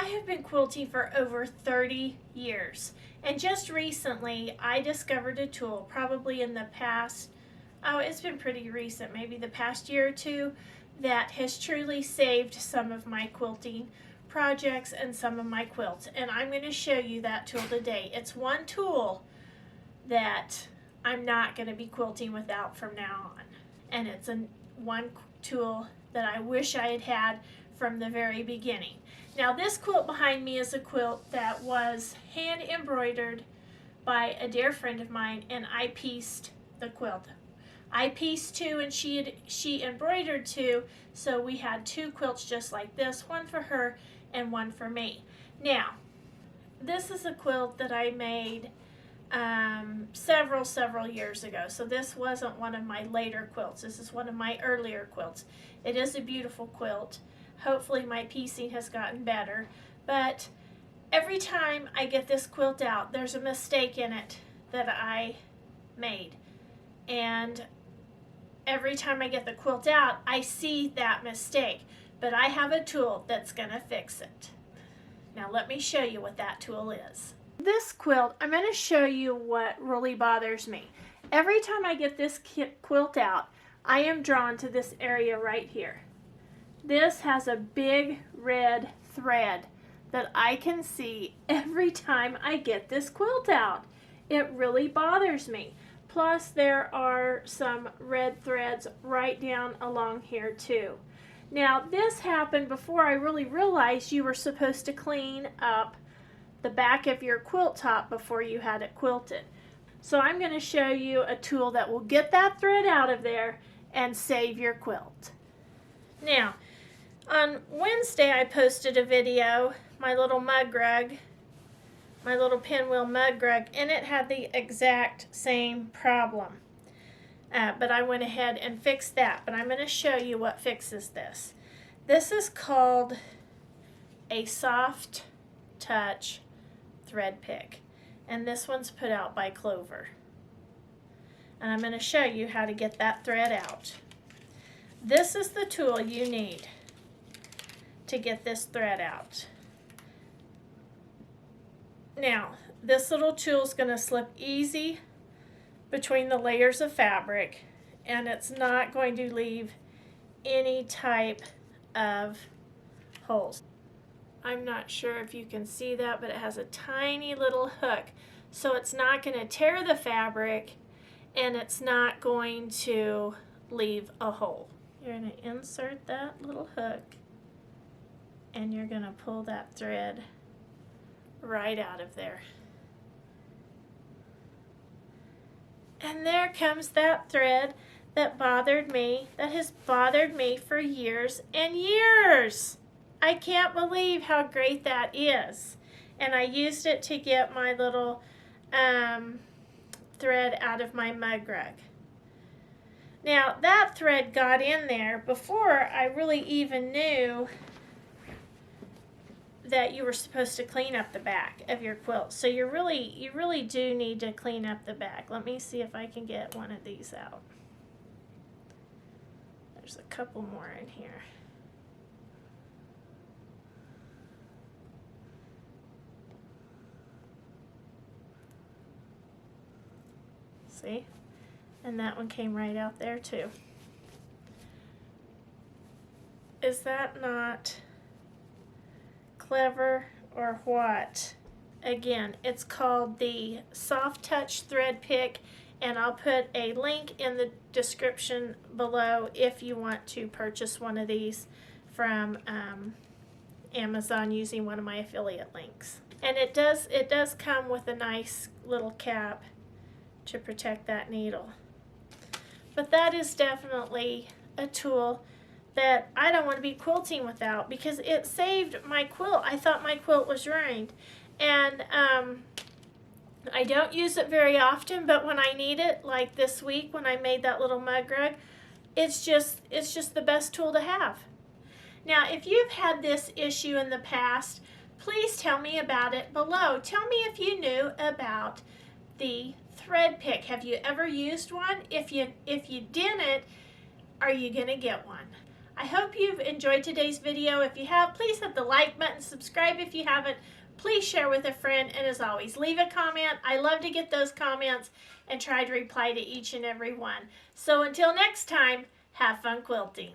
I have been quilting for over 30 years, and just recently I discovered a tool, probably in the past, oh, it's been pretty recent, maybe the past year or two, that has truly saved some of my quilting projects and some of my quilts, and I'm going to show you that tool today. It's one tool that I'm not going to be quilting without from now on, and it's one tool that I wish I had had from the very beginning. Now this quilt behind me is a quilt that was hand embroidered by a dear friend of mine, and I pieced the quilt. I pieced two and she embroidered two, so we had two quilts just like this, one for her and one for me. Now, this is a quilt that I made several years ago, so this wasn't one of my later quilts. This is one of my earlier quilts. It is a beautiful quilt. Hopefully my piecing has gotten better, but every time I get this quilt out, there's a mistake in it that I made, and every time I get the quilt out, I see that mistake, but I have a tool that's gonna fix it. Now let me show you what that tool is. This quilt, I'm going to show you what really bothers me. Every time I get this quilt out, I am drawn to this area right here. This has a big red thread that I can see every time I get this quilt out. It really bothers me. Plus there are some red threads right down along here too. Now this happened before I really realized you were supposed to clean up the back of your quilt top before you had it quilted. So I'm going to show you a tool that will get that thread out of there and save your quilt. Now, on Wednesday I posted a video, my little mug rug, my little pinwheel mug rug, and it had the exact same problem. But I went ahead and fixed that, but I'm going to show you what fixes this. This is called a soft touch thread pick, and this one's put out by CLOVER, and I'm going to show you how to get that thread out. This is the tool you need to get this thread out. Now this little tool is going to slip easy between the layers of fabric, and it's not going to leave any type of holes. I'm not sure if you can see that, but it has a tiny little hook, so it's not going to tear the fabric and it's not going to leave a hole. You're going to insert that little hook and you're going to pull that thread right out of there. And there comes that thread that bothered me, that has bothered me for years and years. I can't believe how great that is. And I used it to get my little thread out of my mug rug. Now that thread got in there before I really even knew that you were supposed to clean up the back of your quilt. So you really do need to clean up the back. Let me see if I can get one of these out. There's a couple more in here. See? And that one came right out there too. Is that not clever or what? Again, it's called the Soft Touch Thread Pick, and I'll put a link in the description below if you want to purchase one of these from Amazon using one of my affiliate links. And it does come with a nice little cap to protect that needle. But that is definitely a tool that I don't want to be quilting without, because it saved my quilt. I thought my quilt was ruined, and I don't use it very often, but when I need it, like this week when I made that little mug rug, it's just the best tool to have. Now if you've had this issue in the past, please tell me about it below. Tell me if you knew about the thread pick. Have you ever used one? If you didn't, are you gonna get one? I hope you've enjoyed today's video. If you have, please hit the like button, subscribe if you haven't, please share with a friend, and as always, leave a comment. I love to get those comments and try to reply to each and every one. So until next time, have fun quilting.